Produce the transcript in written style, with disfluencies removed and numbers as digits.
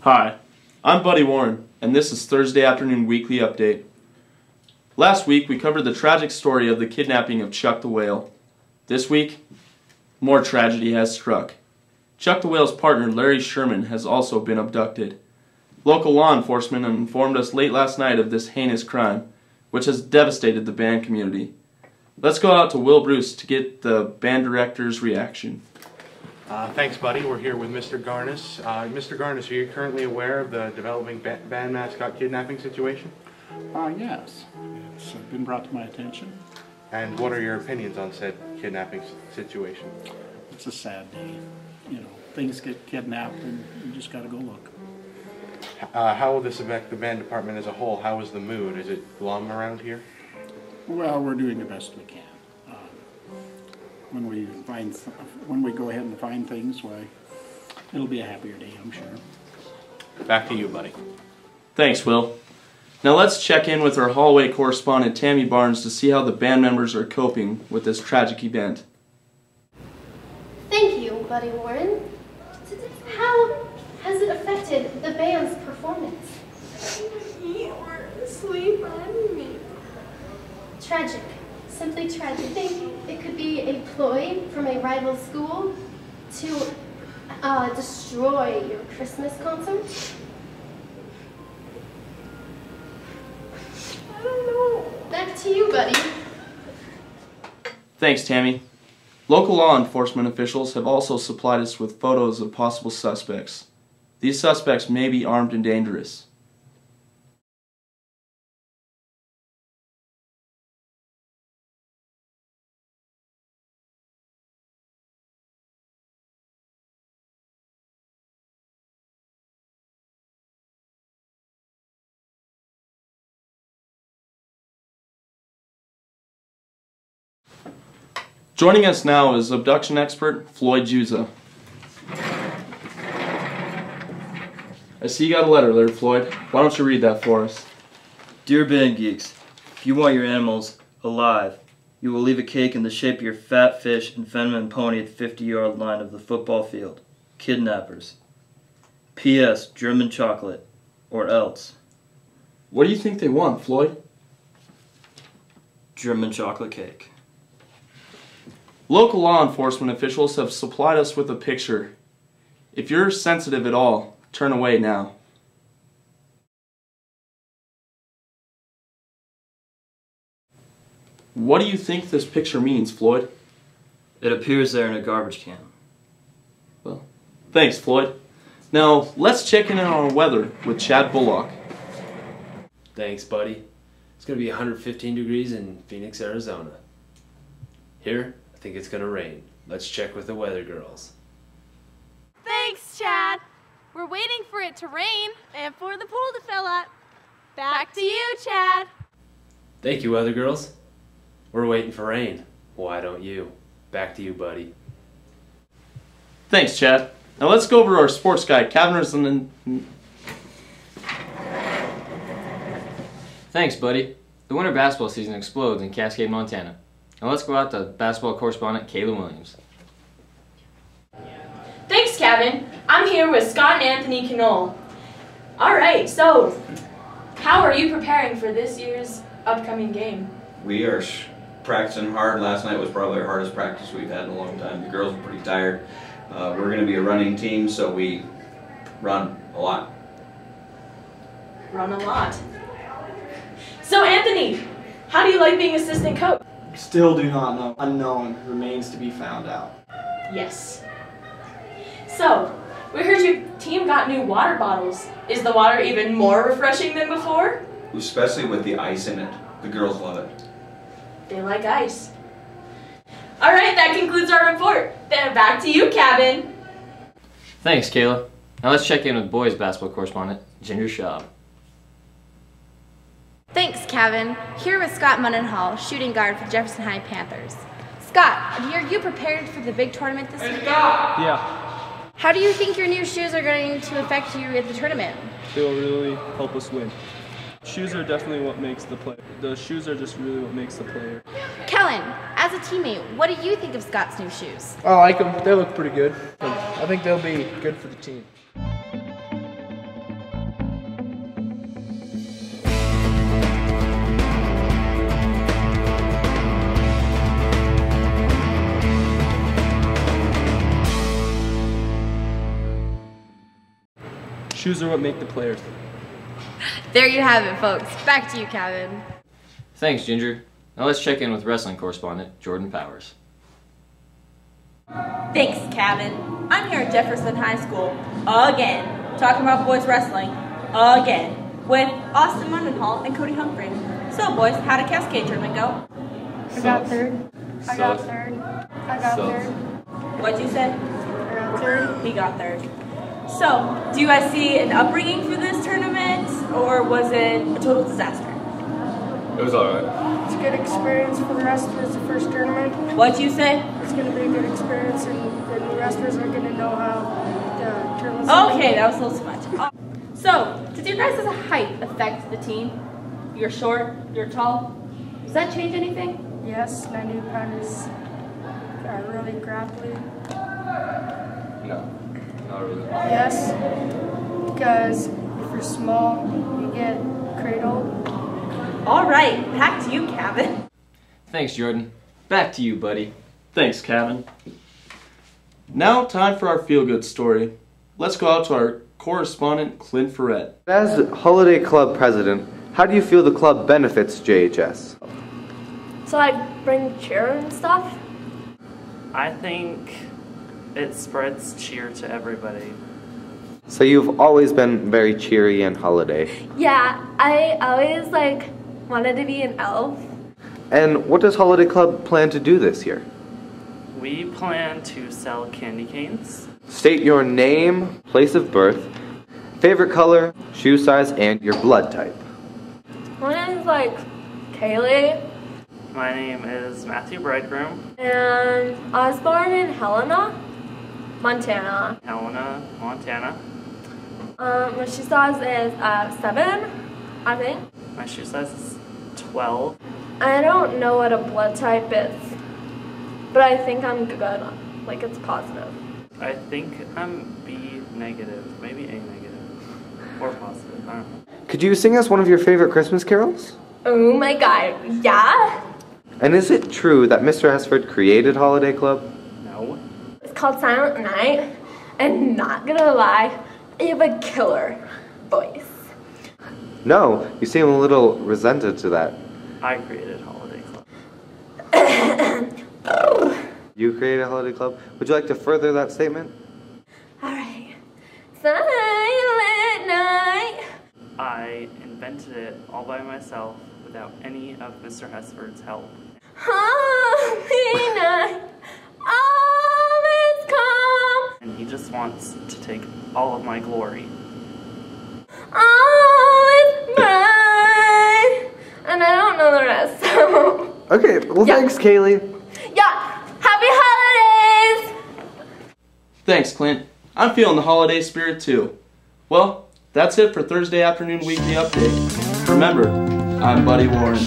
Hi, I'm Buddy Warren, and this is Thursday Afternoon Weekly Update. Last week, we covered the tragic story of the kidnapping of Chuck the Whale. This week, more tragedy has struck. Chuck the Whale's partner, Larry Sherman, has also been abducted. Local law enforcement informed us late last night of this heinous crime, which has devastated the band community. Let's go out to Will Bruce to get the band director's reaction. Thanks, Buddy. We're here with Mr. Garnis. Mr. Garnis, are you currently aware of the developing band mascot kidnapping situation? Yes. It's been brought to my attention. And what are your opinions on said kidnapping situation? It's a sad day. You know, things get kidnapped and you just got to go look. How will this affect the band department as a whole? How is the mood? Is it glum around here? Well, we're doing the best we can. When we go ahead and find things, why, it'll be a happier day, I'm sure. Back to you, Buddy. Thanks, Will. Now let's check in with our hallway correspondent, Tammy Barnes, to see how the band members are coping with this tragic event. Thank you, Buddy Warren. How has it affected the band's performance? Eat or sleep on me. Tragic. Simply tragic. Think it could be a ploy from a rival school to destroy your Christmas concert? I don't know. Back to you, Buddy. Thanks, Tammy. Local law enforcement officials have also supplied us with photos of possible suspects. These suspects may be armed and dangerous. Joining us now is abduction expert Floyd Juza. I see you got a letter there, Floyd. Why don't you read that for us? Dear Band Geeks, if you want your animals alive, you will leave a cake in the shape of your fat fish and Fenman pony at the 50-yard line of the football field. Kidnappers. P.S. German chocolate. Or else. What do you think they want, Floyd? German chocolate cake. Local law enforcement officials have supplied us with a picture. If you're sensitive at all, turn away now. What do you think this picture means, Floyd? It appears they're in a garbage can. Well, thanks, Floyd. Now, let's check in on our weather with Chad Bullock. Thanks, buddy. It's going to be 115 degrees in Phoenix, Arizona. Here, I think it's going to rain. Let's check with the weather girls. Thanks, Chad. We're waiting for it to rain and for the pool to fill up. Back to you, Chad. Thank you, weather girls. We're waiting for rain. Why don't you? Back to you, buddy. Thanks, Chad. Now let's go over our sports guy, Kevin. Thanks, buddy. The winter basketball season explodes in Cascade, Montana. Now let's go out to basketball correspondent Kayla Williams. Thanks, Kevin. I'm here with Scott and Anthony Knoll. Alright, so how are you preparing for this year's upcoming game? We are practicing hard. Last night was probably our hardest practice we've had in a long time. The girls are pretty tired. We're going to be a running team, so we run a lot. Run a lot. So Anthony, how do you like being assistant coach? Still do not know. Unknown remains to be found out. Yes. So, we heard your team got new water bottles. Is the water even more refreshing than before? Especially with the ice in it. The girls love it. They like ice. Alright, that concludes our report. Then back to you, Kevin. Thanks, Kayla. Now let's check in with boys basketball correspondent Ginger Schaub. Thanks, Kevin. Here with Scott Mundenhall, shooting guard for Jefferson High Panthers. Scott, are you prepared for the big tournament this weekend? Yeah. How do you think your new shoes are going to affect you at the tournament? They'll really help us win. Shoes are definitely what makes the play. The shoes are just really what makes the player. Kellen, as a teammate, what do you think of Scott's new shoes? I like them. They look pretty good. I think they'll be good for the team. Shoes are what make the players. There you have it, folks. Back to you, Kevin. Thanks, Ginger. Now let's check in with wrestling correspondent Jordan Powers. Thanks, Kevin. I'm here at Jefferson High School again, talking about boys wrestling again, with Austin Mundenhall and Cody Humphrey. So, boys, how did Cascade tournament go? I got third. I got third. I got third. What'd you say? I got third. He got third. So, do you guys see an upbringing for this tournament, or was it a total disaster? It was alright. It's a good experience for the wrestlers, the first tournament. What'd you say? It's going to be a good experience, and the new wrestlers are going to know how the tournament. Okay, that was a little too much. So, does your guys' height affect the team? You're short, you're tall. Does that change anything? Yes, 90-pounders are really grappling. No, not really. Yes, because if you're small, you get cradled. All right, back to you, Kevin. Thanks, Jordan. Back to you, buddy. Thanks, Kevin. Now, time for our feel-good story. Let's go out to our correspondent, Clint Ferret. As Holiday Club president, how do you feel the club benefits JHS? So like bring cheer and stuff? I think it spreads cheer to everybody. So you've always been very cheery and holiday. Yeah, I always like wanted to be an elf. And what does Holiday Club plan to do this year? We plan to sell candy canes. State your name, place of birth, favorite color, shoe size, and your blood type. My name is like Kaylee. My name is Matthew Bridegroom. And I was born in Helena, Montana. Helena, Montana. My shoe size is 7, I think. My shoe size is 12. I don't know what a blood type is, but I think I'm good. Like it's positive. I think I'm B negative, maybe A negative, or positive, I don't know. Could you sing us one of your favorite Christmas carols? Oh my god, yeah? And is it true that Mr. Hesford created Holiday Club? No. It's called Silent Night, and not gonna lie, you have a killer voice. No, you seem a little resented to that. I created Holiday Club. You created Holiday Club? Would you like to further that statement? Alright. Silent Night. I invented it all by myself without any of Mr. Hesford's help. Holy night, all is calm. And he just wants to take all of my glory. All is bright. And I don't know the rest, so. Okay, well thanks, Kaylee. Yeah, happy holidays! Thanks, Clint. I'm feeling the holiday spirit too. Well, that's it for Thursday Afternoon Weekly Update. Remember, I'm Buddy Warren.